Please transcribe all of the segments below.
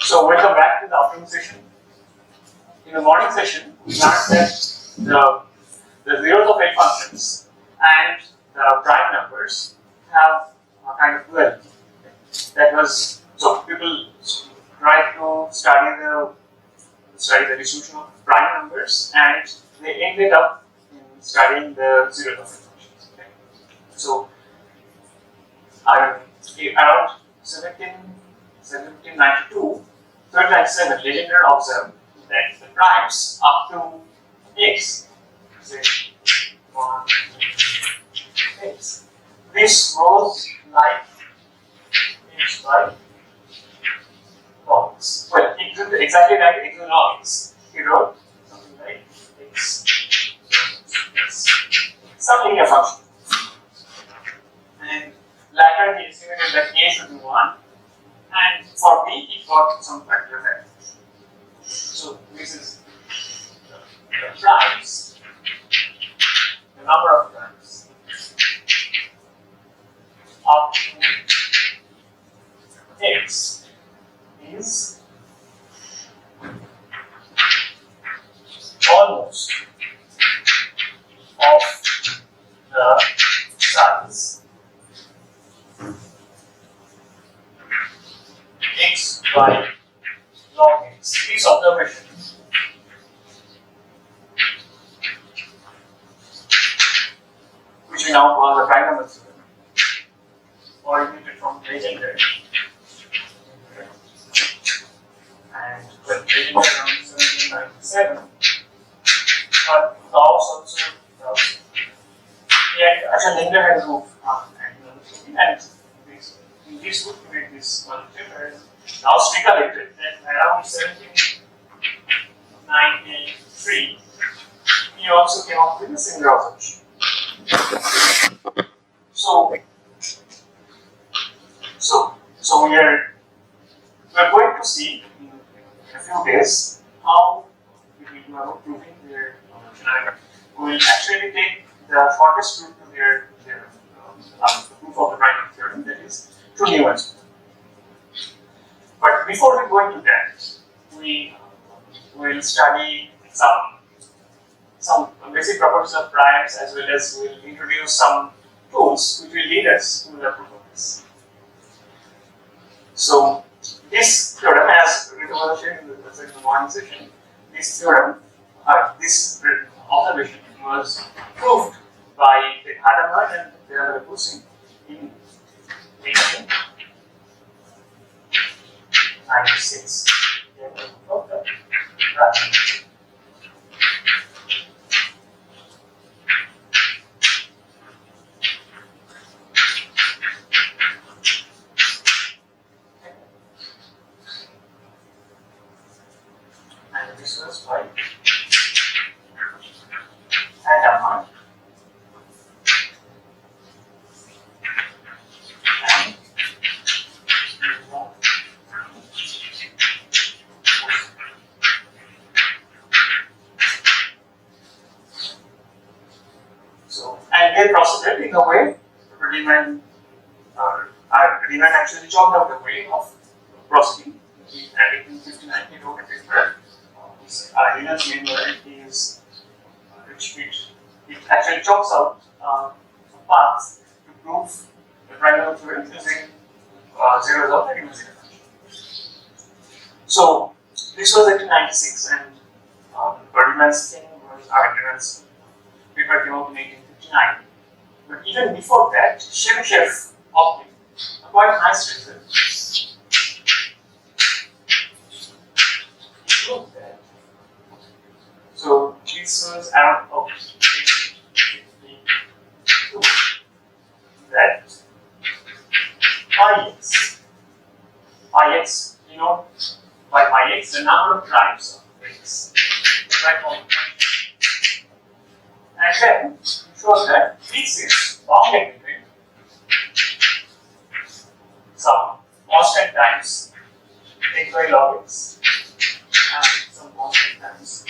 So welcome back to the afternoon session. In the morning session, we learned that the zeros of L functions and the prime numbers have a kind of duality. That was, so people tried to study the distribution of prime numbers, and they ended up in studying the zeros of L functions. Okay? So around 1792, 1997, Legendre observed that the primes up to x, say 1, x, this goes like x by log x. Well, it didn't exactly like x log x. He wrote something like x, some linear function. And later he estimated that a should be 1, and for b he got some factor there. So this is the primes, the number of primes up to x is almost of the size x by log x. This observation which we now call the prime number theorem, originated from Legendre. And well, Legendre around 1797, but Gauss also, actually Legendre had a group and in this group we made this quantitative, whereas Gauss recollected that around 1793 he also came up with a similar observation. So we are going to see in a few days how we will do about proving their scenario. We will actually take the shortest route to their the proof of the prime theorem, that is to Newton's. But before we go into that, we will study some basic properties of primes, as well as we will introduce some tools which will lead us to the proof of this. So this theorem, as we was shared in the morning session, this theorem, this observation was proved by Hadamard and the other Gauss in 1896. And this was by Hadamard. And they proceeded in a way, Riemann actually chalked out a way of proceeding. In 1859, he wrote a paper. Riemann's main work is which it actually chalks out some paths to prove the prime number theorem using zeros of the Riemann zero function. So this was 1896, and Riemann's thing was Riemann's paper came out in 1859. But even before that, Chebyshev obtained a quite nice result. He proved that. So this was around that pi x, you know, by pi x, the number of primes of x, right? And then it shows that this is bounded between some constant times x by log x and some constant times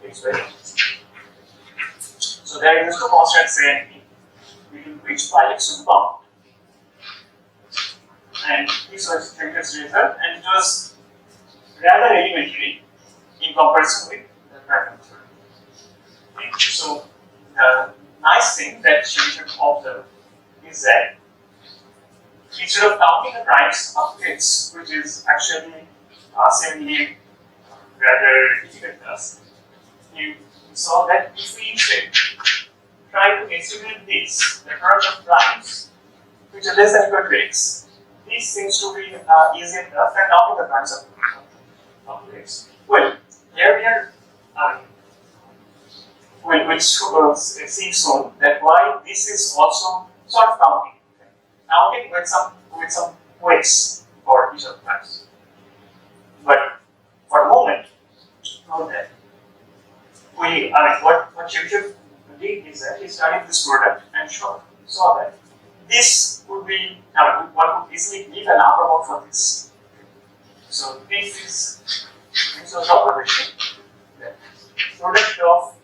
x by log x. So there is no constant say between which pi x is bound. and this was Schrodinger's result, and it was rather elementary in comparison with the random theory. Okay. So the nice thing that you should observe is that instead of counting the primes of x, which is actually seemingly rather difficult task, you saw that if we instead try to estimate this, the product of primes which are less than equal to x, this seems to be easy enough than counting the primes of x. Well, here we are. We'll see soon that why this is also sort of counting. Counting with some weights for each of the primes. But for the moment, know that what you should did is that we studied this product and saw that this would be, one could easily give an upper bound for this. So this was the observation. The product of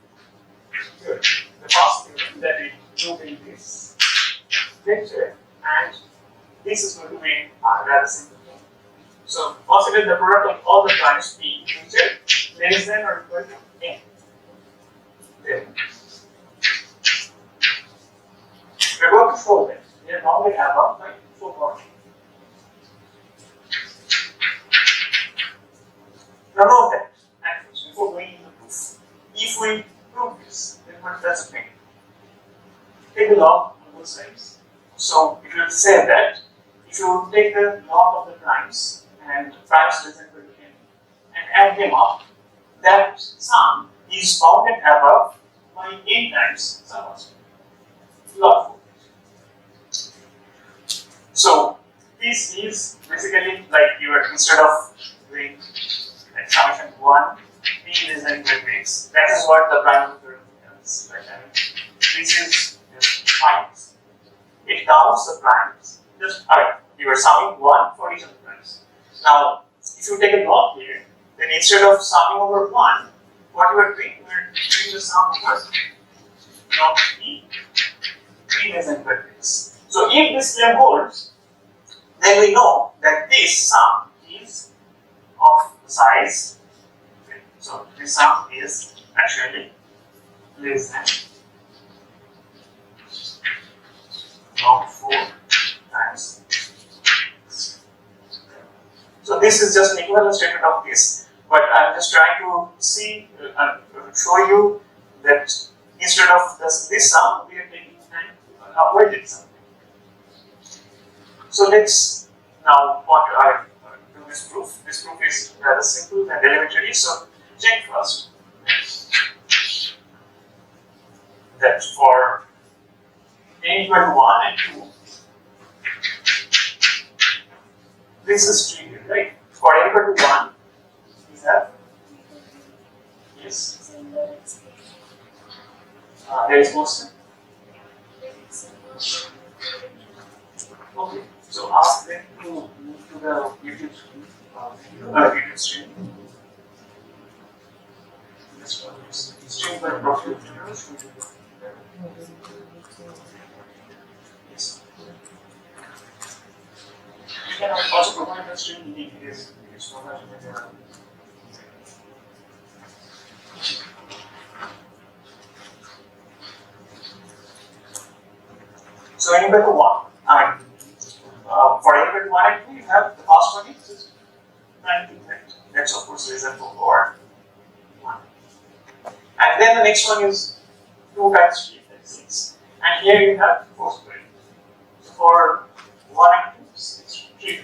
the first theorem that we do in this lecture, and this is going to be rather simple. So consider the product of all the primes p integer less than or equal to n. Then we are going to show that we are normally above by 4 power. Now note that at first, before going into proof, if we prove this, then what does it mean? Take the log on both sides. So it will say that if you take the log of the primes and primes less than equal to n and add them up, that sum is bounded above by n times sum of log 4. So this is basically like you are, instead of doing like summation 1 p less than equal to x, that is what the prime theorem does. Right? This is just primes. It counts the primes. You are summing 1 for each of the primes. Now, if you take a log here, then instead of summing over 1, what you are doing, you are doing the sum over log p less than equal to x. So if this claim holds, then we know that this sum is of the size. Okay. So this sum is actually less than log 4 times. So this is just an equivalent statement of this, but I'm just trying to see show you that instead of this sum, we are taking an avoided sum. So let's now do this proof. This proof is rather simple and elementary. So check first that for n equal to 1 and 2, this is trivial, right? For n equal to 1, we have, yes, there is motion. Okay, so ask them to move to the YouTube stream. Stream by profile. Yes. You can also provide the stream link. It is provided in the. So n equal to 1. For n equal to 1 and 2, you have the first one is 19, right? That's of course less than 4 or 1. And then the next one is 2 times 3, that's 6. And here you have 4 squared. So for 1 and 2, 6, 3.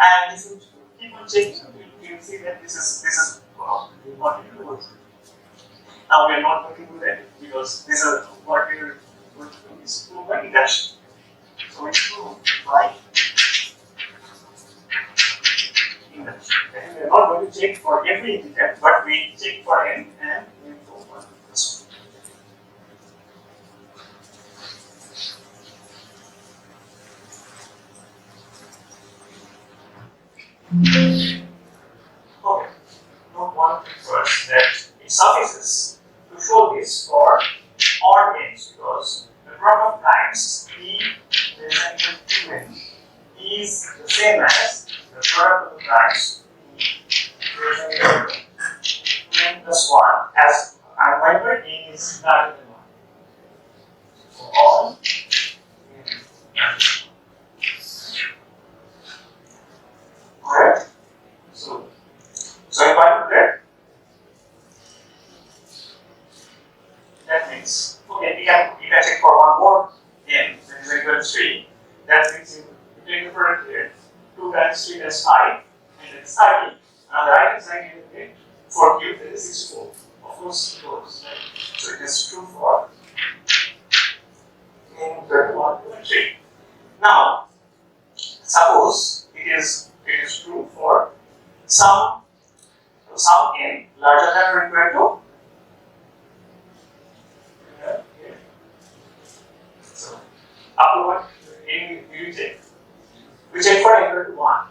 And if you keep on checking, you will see that this is what you do. Now we are not going to do that because this is what we are going to do is prove by induction. So it's proved by induction. And we are not going to check for every integer, but we check for n and we go for this one. Okay. Note one thing first that it suffices to show this for odd ends because the product of primes p less than equal to n, p same as the product of the primes greater than n plus 1 as and whenever n is larger than 1. So all correct. So if I do that means okay, you can check for one more n that is equal to 3. That means you take the product here 2 times 3 times 5 and then cycle. On the right hand side you get 4 cubed, that is 64. Of course it goes. Right? So it is true for n equal to 1, 2 and 3. Now suppose it is true for some n larger than or equal to so up to what n you take. We check for n equal to 1.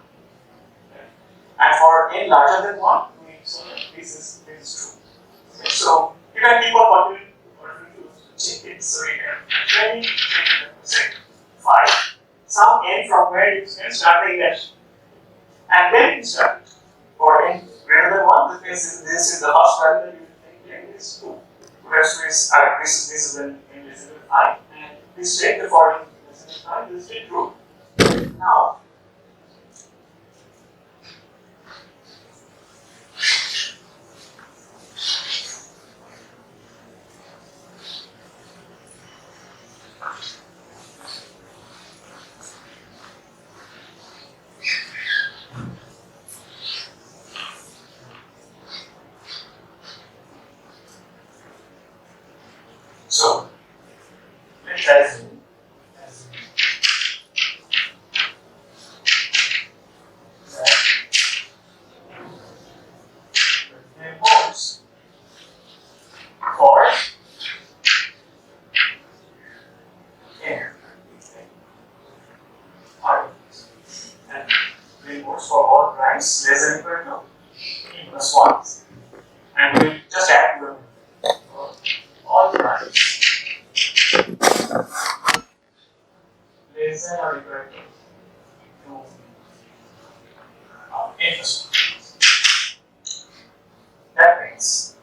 And for n larger than 1, so this is true. Okay, so you can keep on continuing to check it. So you can say 5. Some n from where you can start the election. And then you start it. For n greater than 1, this is the first value that you take, and this is 2. Rest is this is an n less than 5. And this take the for n less than 5, this is true. Now so let's assume that the modes for n are and the modes for all primes less than equal to n plus 1. And we'll just add them for all primes less than or equal to n plus 1. That means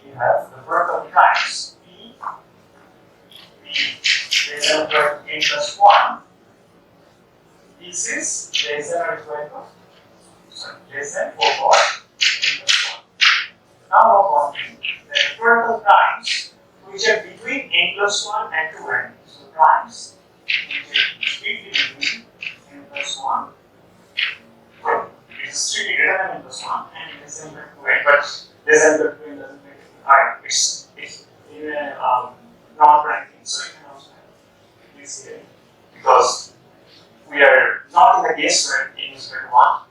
you have the product of the primes p less than or equal to n plus 1. This is less than or equal to less than 4 for n plus 1. Now we're going to the product of primes which are between n plus 1 and 2n. So primes which are strictly between n plus 1. Well, it is strictly greater than n plus 1 and less than 2n, but less than 2n doesn't make it higher. It's in a non-prime thing, so you can also have this here because we are not in the case where n is equal to 1.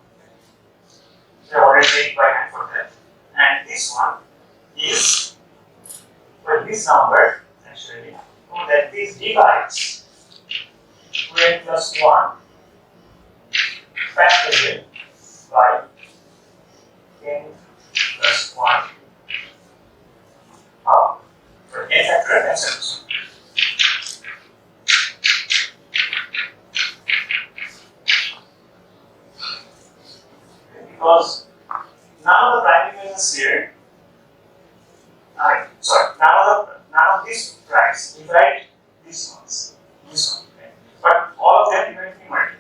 We have already taken by hand for that. And this one is, well, this number actually, that this divides 2n plus 1 factorial by n plus 1 for n factorial etc. Because none of the prime images here, none of these primes divide these ones, okay? But all of them divide numerator.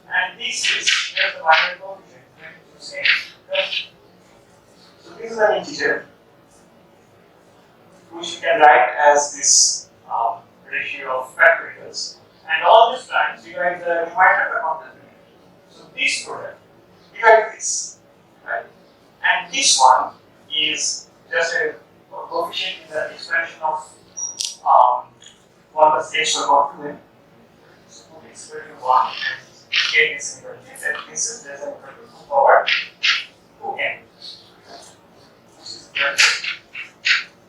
And this is where the binary coefficient is the same. Okay? So this is an integer which you can write as this ratio of factorials, and all these primes divide the numerator upon the numerator. So this product divide this, right? And this one is just a coefficient in the expression of 1 plus h over 2n. So it's equal to 1 and k is equal to that. This is less than equal to 2 power 2n, which is equal to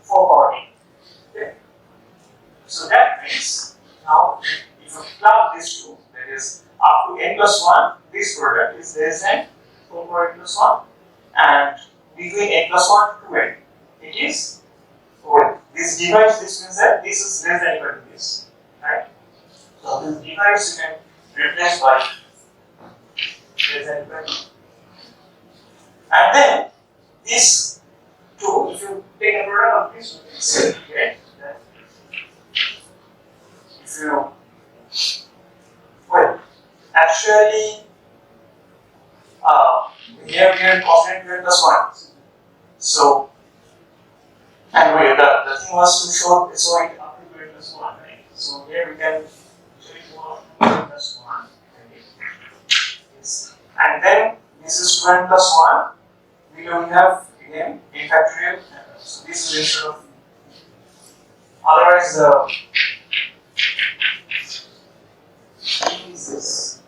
4 power n. Okay. So that means now if you plug these two, that is up to n plus 1, this product is less than 4 power n plus 1. And between n plus 1 to n, it is, well, this divides, this means that this is less than equal to this, right? So this divides you can replace by less than equal to. And then these two, if you take a product of this, you can say get that if you, well, actually, here we are confident we are plus 1. So, and wait, the thing was to show it up to plus 1, right? So here we can actually go up to plus 1. Yes. And then this is 2n plus 1. We have again a factorial. So this is instead of, otherwise this.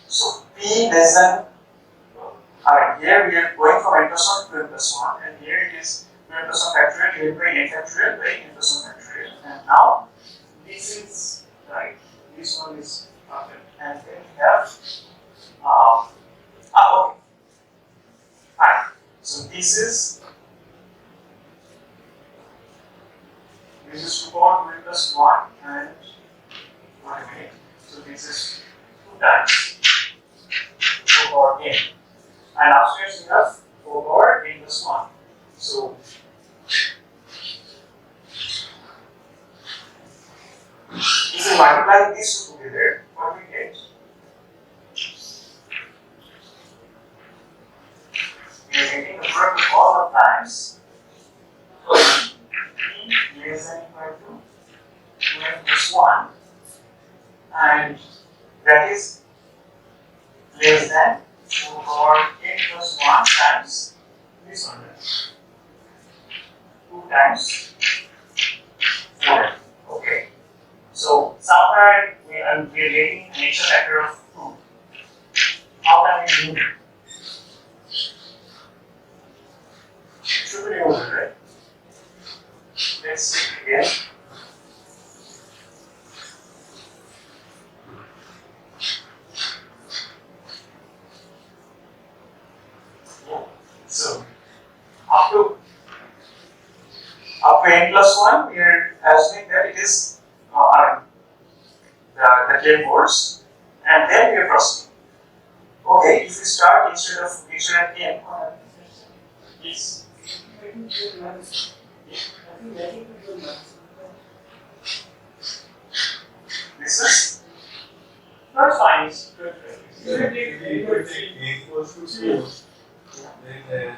So p less than, here we are going from n plus 1 to n plus 1, and here it is 2n plus 1 factorial divided by n factorial by n plus 1 factorial. And now this is right, this one is perfect, and then we have okay. Fine. So this is 2 power 2n plus 1 and 1 minute. So this is 2 times 4 power n. And upstairs we have 4 power n plus 1. So if we multiply these two together, what we get? We are getting the product of all the times p less than equal to 2n plus 1, and that is less than 4 power n plus 1 times this one, 2 times 4. Okay. So somewhere we are getting an extra factor of 2. How can we do it? Should be removed, right? Let's see again. So up to n plus 1, we are assuming that it is the claim force, and then we are proceeding. Okay, if we start instead of n, yes. This is not fine. It's good. Equals to 2. Then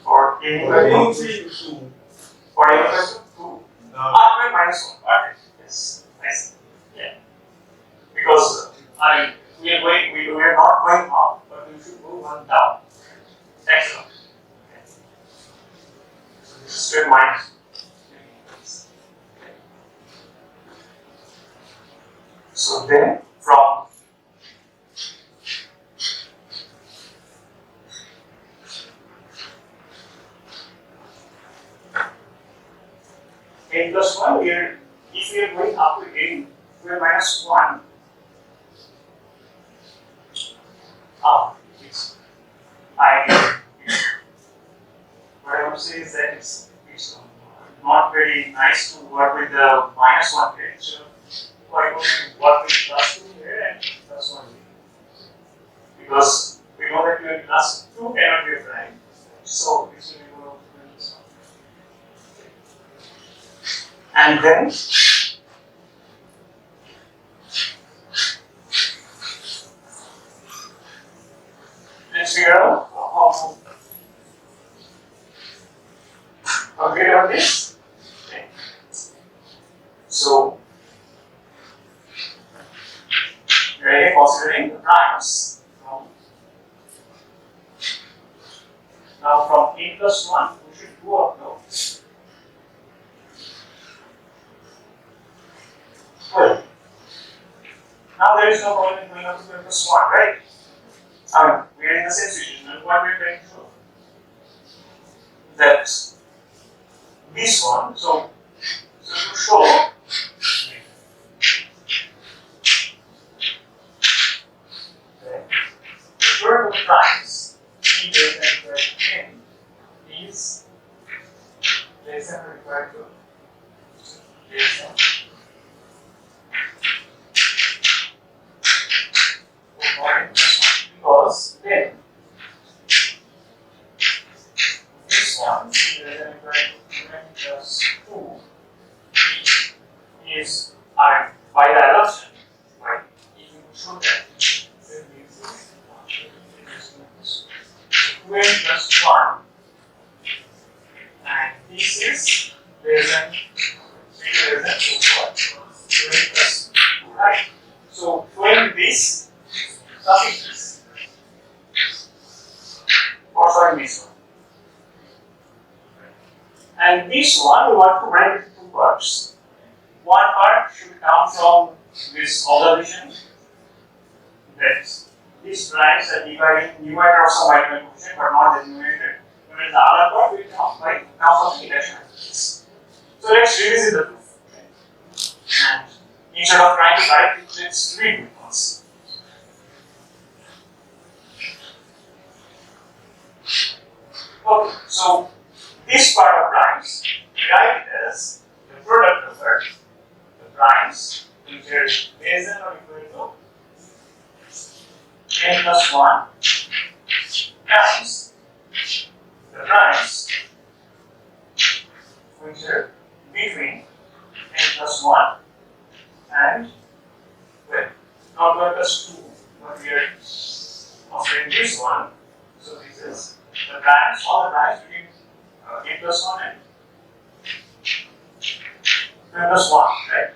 For n equals to 2. For n equals to 2. Minus 1. Perfect. Yes. Nice. Yeah. Because we are not going up, but we should go one down. Excellent. Okay. So this is straight minus. So then from n plus 1, if we are going up to n, we are minus 1. What I want to say is that it's not very nice to work with the minus 1 here. So I want to work with plus 2 here and plus 1 here. Because we know that your plus 2 cannot be a prime. So this will be more of this one. And then let's figure out how to get out this. Okay. So we are considering the primes now from n plus 1 we should go up now. Well, now there is no problem in going up to n plus 1, right? We are in the same situation, and what we are trying to show that this one, so to show the product of primes p less than equal to n 2n plus 1, and this is less than 2n plus 2, right? So when this suffix this, or sorry, this one, and this one we want to break into two parts. One part should come from this observation that these primes are dividing numerator of some item coefficient but not the numerator. Whereas the other part will come from the induction hypothesis. So let's revisit the proof. And instead of trying to correct it, let's read it once. Okay, so this part of primes, we write it as the product of the primes which are less than or equal to n plus 1 times the primes which are between n plus 1 and, well, not 1 plus 2, but we are considering this one. So this is the primes, all the primes between n plus 1 and n plus 1, right?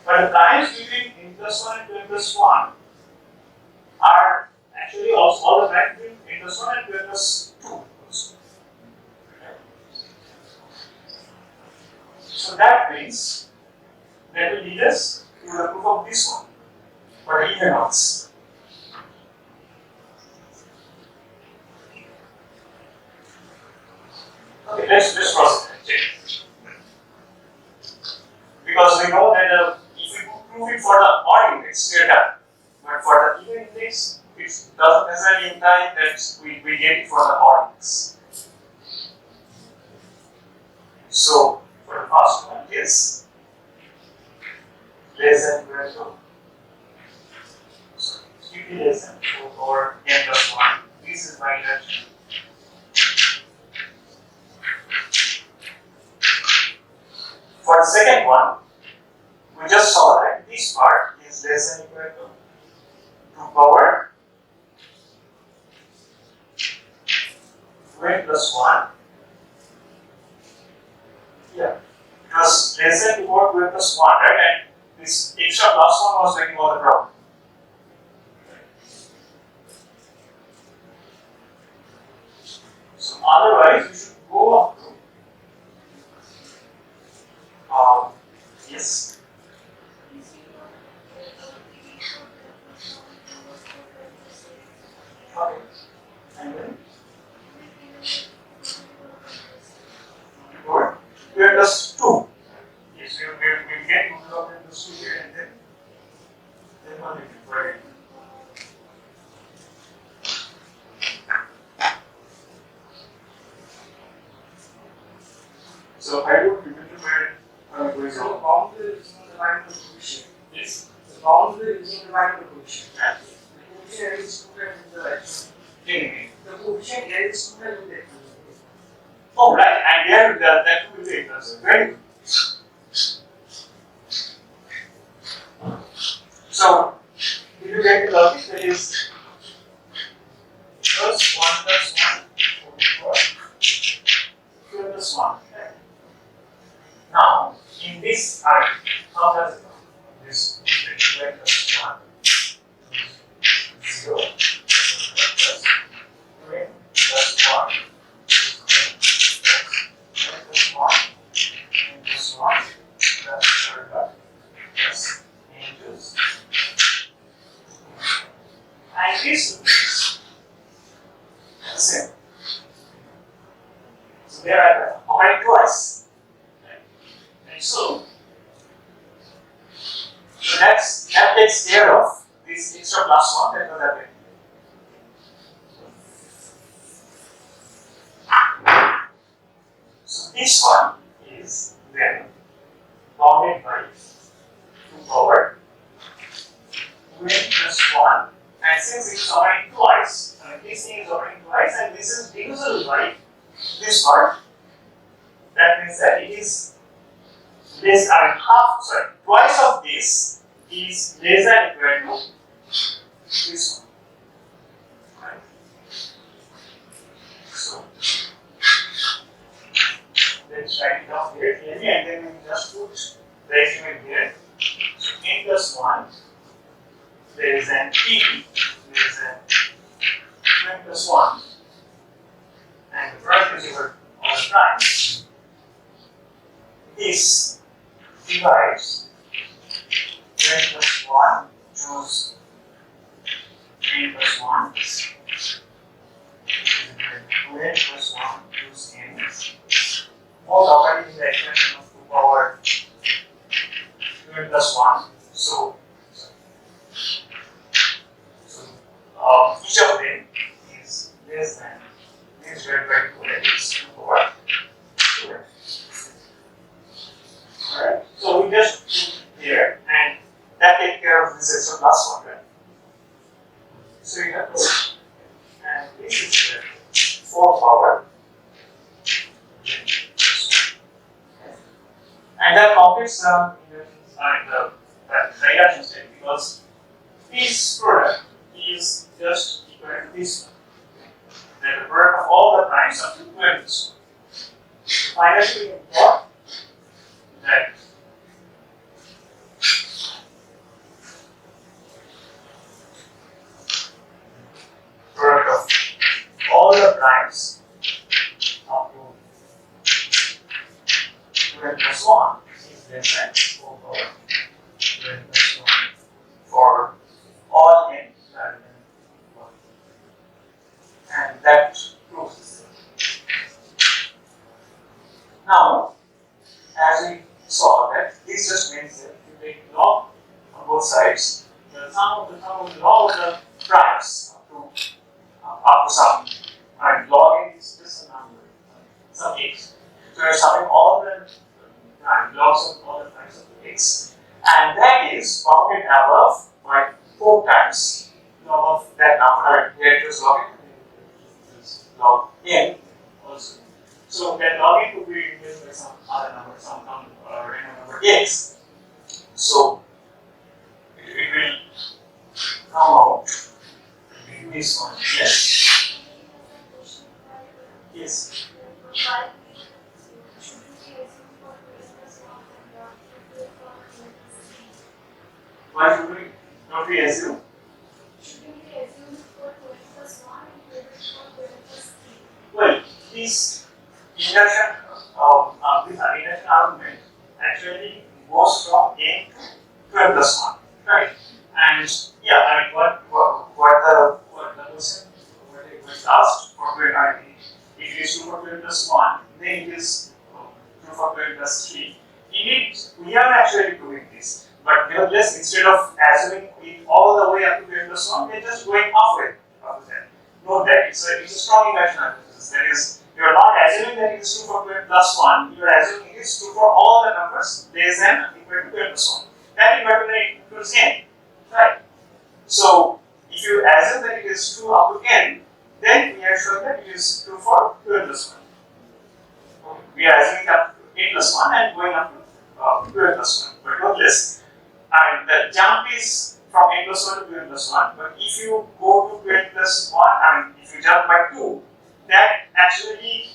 But the primes between n plus 1 and n plus 1 are actually also all the primes between n plus 1 and n plus 2 also. Okay. So that means that will lead us to the proof of this one, but even else. Okay, let's process it. Because we know that if we prove it for the odd index, we are done. But for the even index, it doesn't necessarily imply that we get it for the odd index. So, for the first one, yes, less than equal to, so strictly less than or n plus 1. This is my direction. For the second one, we just saw that this part is less than equal to 2 power n plus 1. Yeah, it was less than 2 power n plus 1, right? And this extra plus 1 was making all the problem. So otherwise, we should go up to yes. Okay. And then good. We are just 2. Yes, we will get 2 plus 2 here and then one will be right. So I would remember where So the boundary is not defined the coefficient. yes. The boundary is not defined the coefficient. The coefficient is compared with the coefficient is compared with the Oh, right, and there that will be interesting. Very good. So, if you get the logic, that is plus 1 plus 1 over 2 plus 1. Right? Now, in this array, how does it go? This 2 plus 1 0 plus 2 plus 1 plus 1 plus 1 plus plus inches. And this is the same. So there I operate twice. And so that takes care of this extra plus 1 that was happening. So this one is then bounded by 2 power n plus 1, and since it is operating twice, this thing is operating twice, and this is divisible by this part, that means that it is twice of this is less than equal to this one. Right? So let's write it down here clearly, and then we just put the estimate here. So n plus 1, there is an p, there is an n plus 1, and the product is over all the primes. This divides n plus 1 choose n plus 1, 2n plus 1 choose n. Both operating in the extension of 2 power 2n plus 1. So each of them is less than this divided by 2n is 2 power 2n. Alright, so we just put here, and that takes care of this extra plus 1, right? So you have this, and this is the 4 power, and that completes the reduction state, because this product is just equal to this one. Then the product of all the primes are equal to this one. Finally, we have got that product of all the primes up to 2n plus 1 is less than 4 power 2n plus 1 for all n rather than 1. And that proves this thing. Now, as we saw that, this just means that you take log on both sides, the sum of the log of the primes up to some, and log n is just a number, some x. So you're summing all the logs of all the primes of x, and that is bounded above by 4 times log of that number. Here it is log n, and it is log n also. So that log n could be replaced by some other number, some random number x. So it will come out in this one. Yes. Yes. Why should we not we assume? Well, this induction argument actually goes from n to n plus 1, right? And yeah, I mean, what the question what it was asked for if it is true for 2n plus 1, then it is true for 2n plus 3. Indeed, we are actually doing this, but nevertheless, instead of assuming it all the way up to 2n plus 1, we are just going halfway up to that. Note that it's a strong induction hypothesis. That is, you are not assuming that it is true for 2n plus 1, you are assuming it is true for all the numbers less than or equal to 2n plus 1. That includes n, right? So, if you assume that it is true up to n, then we are showing that it is true for 2n plus 1. Okay. We are assuming up to n plus 1 and going up to 2n plus 1. But notice, and the jump is from n plus 1 to 2n plus 1. But if you go to 2n plus 1, and if you jump by 2, that actually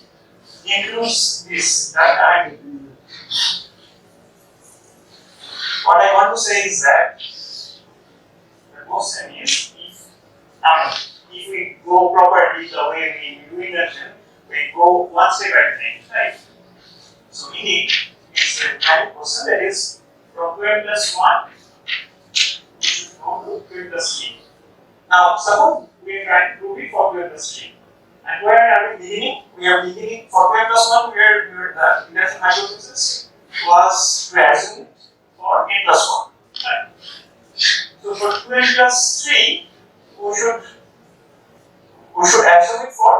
includes this. Right? What I want to say is that the question is if we go properly the way we do induction, we go one step at a time, right? So indeed, it's a kind of question that is from 2n plus 1 we should go to 2n plus 3. Now suppose we are trying to prove it for 2n plus 3. And where are we beginning? We are beginning for 2n plus 1 where the induction hypothesis was to assume it for n plus 1. Right? So for 2n plus 3, we should assume it for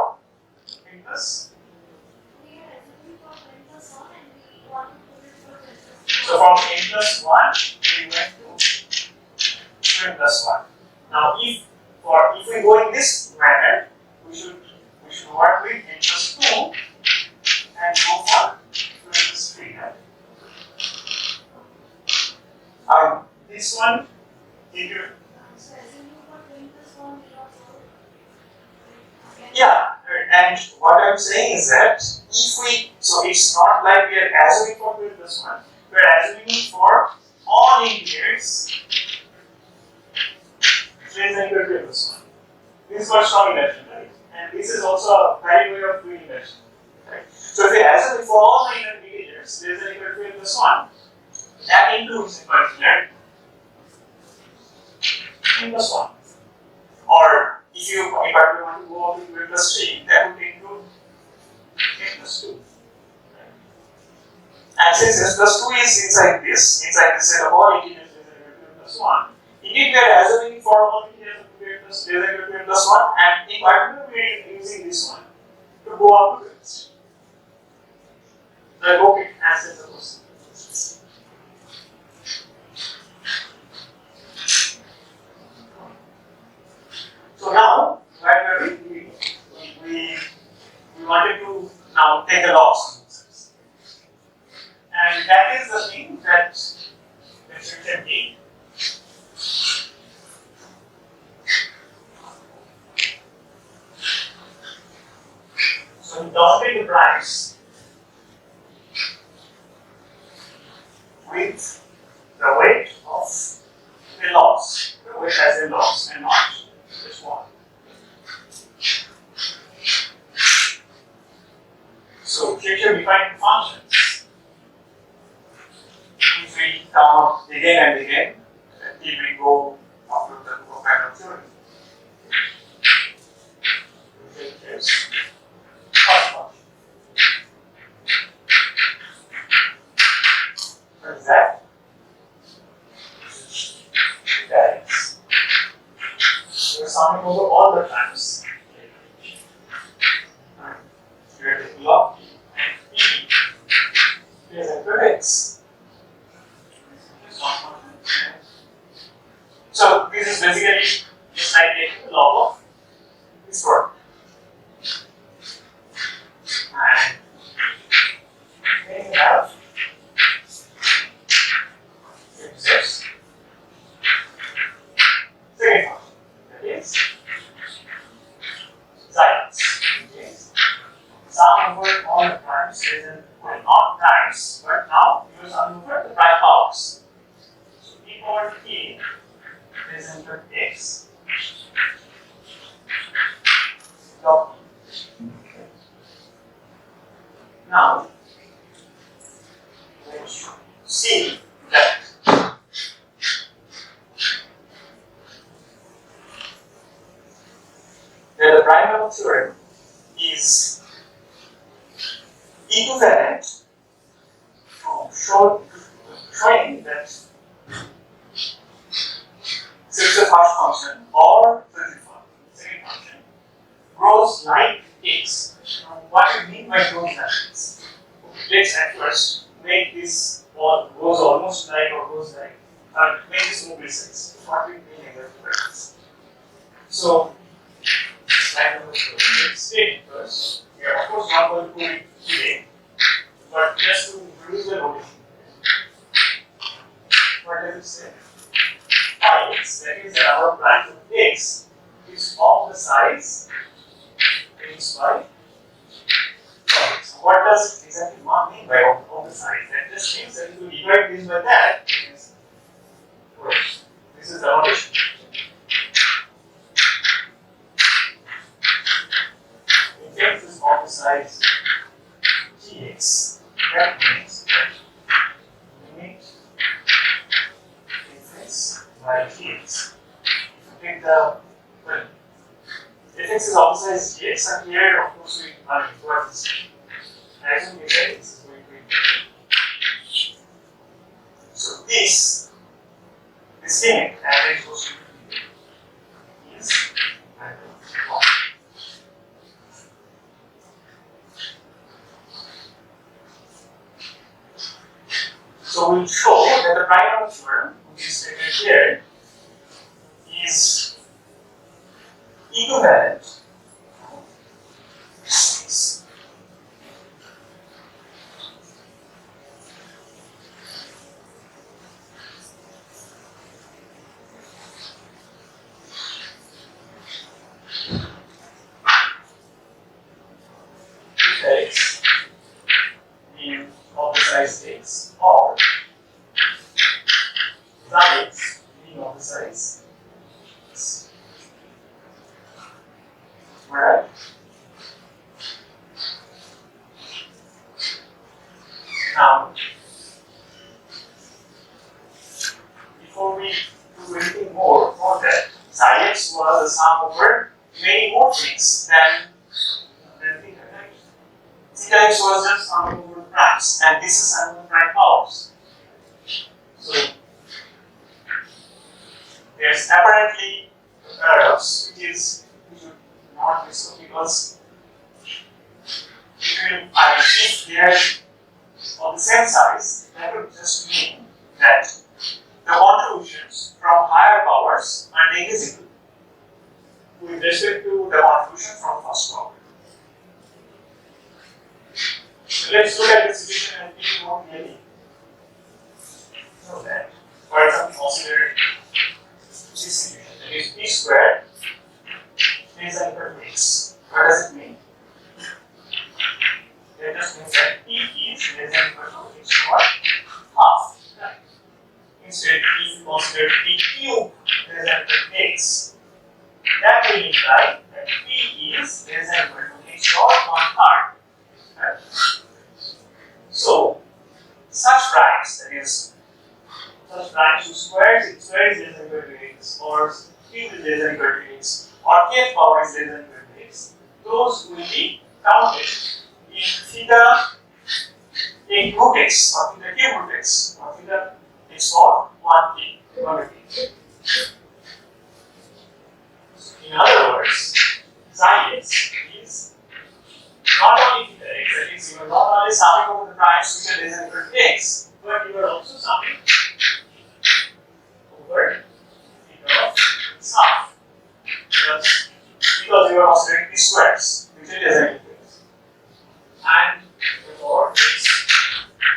n plus. So from n plus 1, we went to n plus 1. Now if we go in this manner, we should work with n plus 2 and go for 2n plus 3. Right? This one into Yeah, and what I'm saying is that if we, so it's not like we are assuming for 2 plus 1, we are assuming for all integers less than equal to 2 plus 1. This is for strong induction, right? And this is also a valid way of doing induction, right? So if we assume for all the integers less than equal to 2 plus 1, that includes in particular n plus 1. Or if you in particular want to go up to 2 plus 3, that would include n plus 2. And since n plus 2 is inside this set of all integers less than equal to n plus 1, indeed we are assuming for all integers less than equal to n plus 1, and in particular we are using this one to go up to this. I hope it answers the question. So now, what we wanted to now take the logs. And that is the thing that we can take. So we downgrade the price with the weight of the logs. The weight as a logs and not just one. So future defined functions, if we count again and again until we go up to the Copernican theory. Here's first function. What is that? That is. We are summing over all the times. We are taking log and e. Here's a x. So this is basically just like taking the log of this word. And then we have x6. Second function, that is xyz. Okay. Sum over all the primes, well, not primes, but now you sum over the prime powers. So e power t is into x. Log e. Now, let's see that the prime level theorem is equivalent to showing that since the first function or the second function grows like x. Now, what do you mean by grows like x? Let's at first make this all goes almost like or goes like, make this more precise. What do you mean exactly by this? So, slide number 2. Let's state first. We are of course not going to put it today, but just to introduce the notation. What does it say? X, that is the number of branch of x, is of the size x by. So what does exactly one mean by of the size? That just means that if you divide this by that, this is the notation. If x is of the size gx, that means that limit fx by gx. If you take the, well, if x is of the size gx, and here of course we what is assume we say this is going to be. So this limit as x goes to is -1. So we'll show that the prime theorem, which is stated here, is equivalent to this. size. Alright. Now, before we do anything more, note that psi x was a sum over many more things than theta, right? Theta x was just summing over primes, and this is summing over prime powers. So, there's apparently a paradox, which is we should not be so, because if they are of the same size, that would just mean that the contributions from higher powers are negligible with respect to the contribution from first power. So let's look at the situation and think more clearly. So that, for example, consider this situation, that is p squared is equal to x. What does it mean? That just means that p is less than equal to x squared half. Right? Instead, if you consider p cube less than equal to x, that will imply that p is less than equal to x squared 1/3. Right? So, such primes, that is, such primes whose square is less than equal to x, or cube is less than equal to x, or kth power is less than equal to x, those will be counted in theta a root x, or theta cube root x, or theta x for 1t. In other words, psi x is not only theta x, that is, you are not only summing over the primes which are less than equal to x, but you are also summing over theta of sum. Because you are considering p squares, which are less than equal to x. And therefore,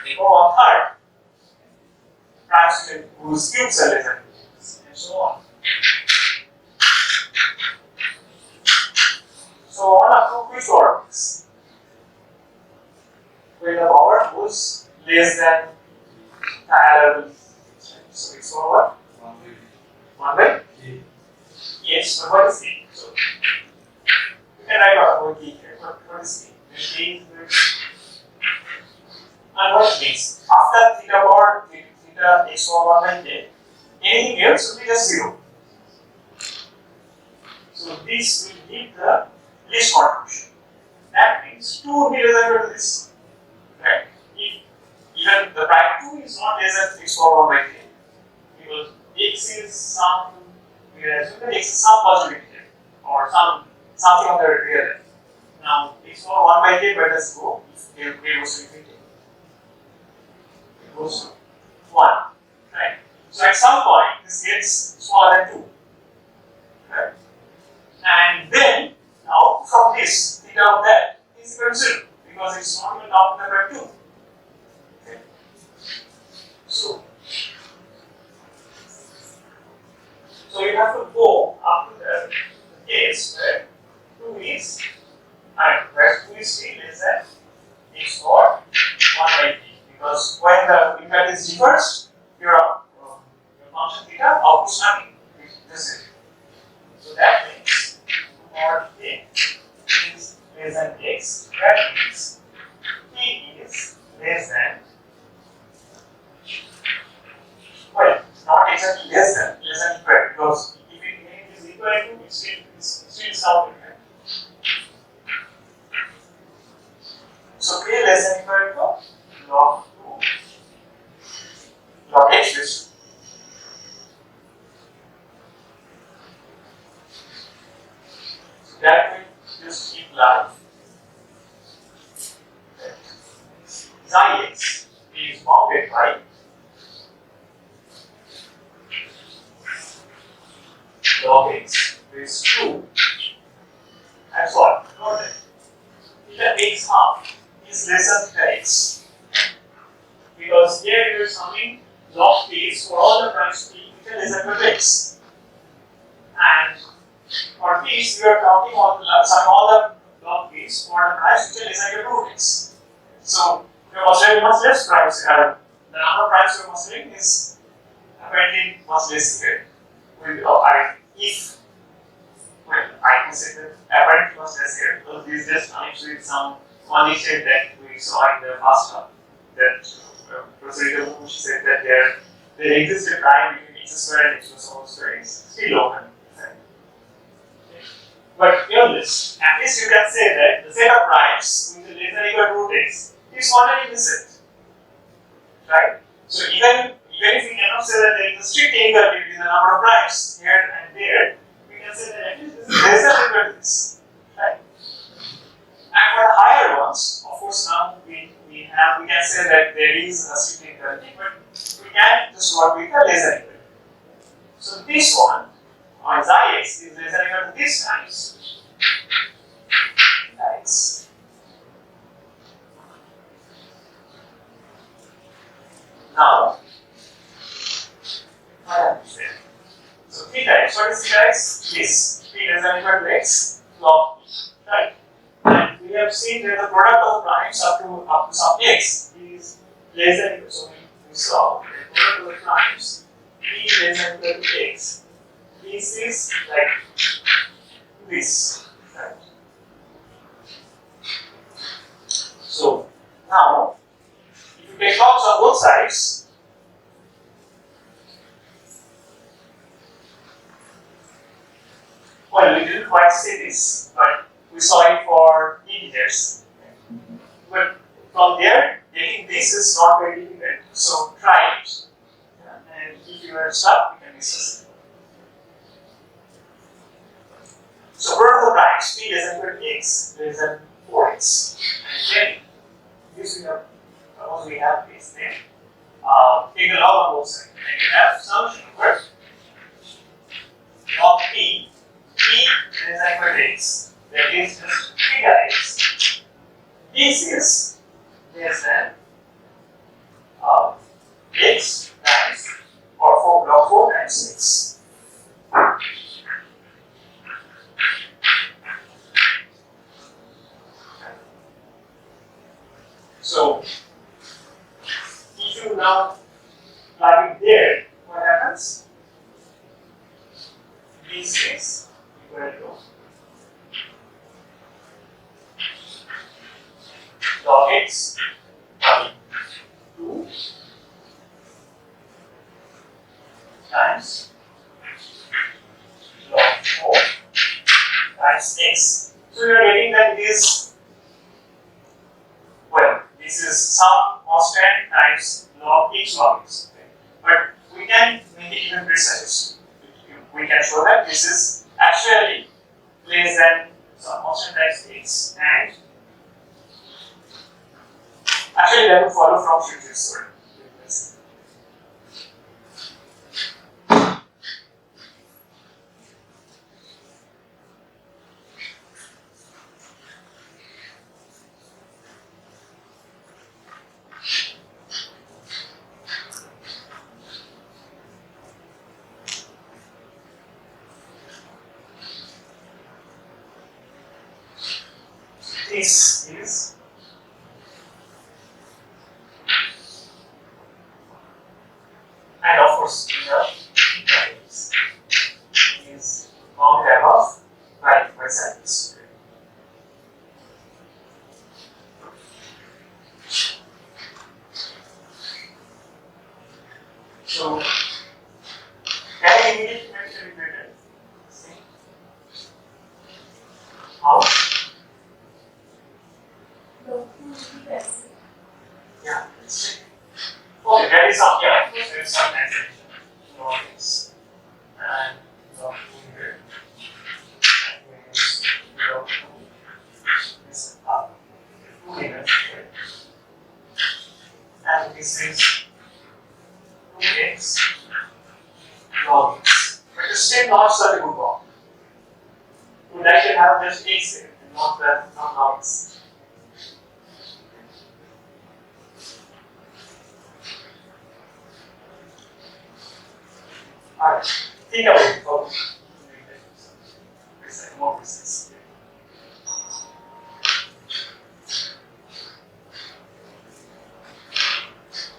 therefore 1/3 primes whose cubes are less than equal to x, and so on. So, on a quick orbits, where the power was less than so it's for what? 1 by k. Yes, but what is k? So, you can write out over k here. What is k? K is and what it means? After theta power theta x over 1 by k, anything else will be just 0. So, this will give the least contribution. That means 2 will be less than equal to this. Right? If even the prime 2 is not less than x power 1 by k, because x is some, we assume that x is some positivity here, or something on the real end. Now, x power 1 by k, where does it go? If k goes to infinity, it goes to 1. Right? So, at some point, this gets smaller than 2. Right? And then, now from this, theta of that is equal to 0, because it's not even multiplied by 2. Okay. So you have to go up to the case where 2 is, where 2 is still less than x or 1 by t, because when the impact is reversed, your function theta outputs nothing. This is it. So that means mod k is less than x, that means p is less than, well, not exactly less than equal, because if it is equal to, it's still something, right? So k less than equal to log 2 log h raised to. So that will just imply that psi x is bounded by log x raised to, and so on. Note that theta x half is less than theta x, because here you are summing log base for all the primes p which are less than equal to x, and for these you are counting summing all the log base for the primes which are less than equal to root x. So you are considering much less primes. The number of primes you are considering is apparently much less here. if well, I can say that apparent process here because this is just actually some one issue that we saw in the first one that Professor Itabuchi said that there exists a prime between x square and x whole square is still open. Right? But this, at least you can say that the set of primes with the less than equal to root x is already in the set. Right? So even if we cannot say that there is a strict inequality between the number of primes here and there, we can say that at least this is less than equal to this. Right? And for the higher ones, of course now we can say that there is a strict inequality, but we can just work with the less than equal to. So this one, or xi x is less than equal to this times x. Now, what happens there? So theta x, what is theta x? This, p less than equal to x log p, right? And we have seen that the product of primes up to some x is less than equal. So we saw the product of the primes p less than equal to x. This is like this, right? So now, if you take logs on both sides, well, we didn't quite see this, but we saw it for integers. But from there, getting this is not very difficult. So try it. And if you are stuck, you can discuss it. So product of primes, p less than equal to x less than 4x. And then, using the suppose we have this thing, take the log on both sides. And you have summation over log p less than equal to x. That is just theta x. This is less than x times or log 4 times x. So, if you now plug it there, what happens? This is equal to log x 2 times log 4 times x. So you are getting that it is, well, this is some constant times log each log x. Okay? But we can make it even precise. We can show that this is actually less than some constant times x, and actually that will follow from future story. This is and of course the is bounded above by cycles. So can I immediately mention it better? How? Yeah, let's check. Okay, there is some, yeah, of course there is some translation. No, it's, and log 2 here. That means log 2 is up 2 units here. And this is 2x log x. But it's still not such a good one. We would like to have just x here and not log x. Alright, think about it. Oh, more precise.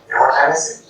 Yeah, what time is it?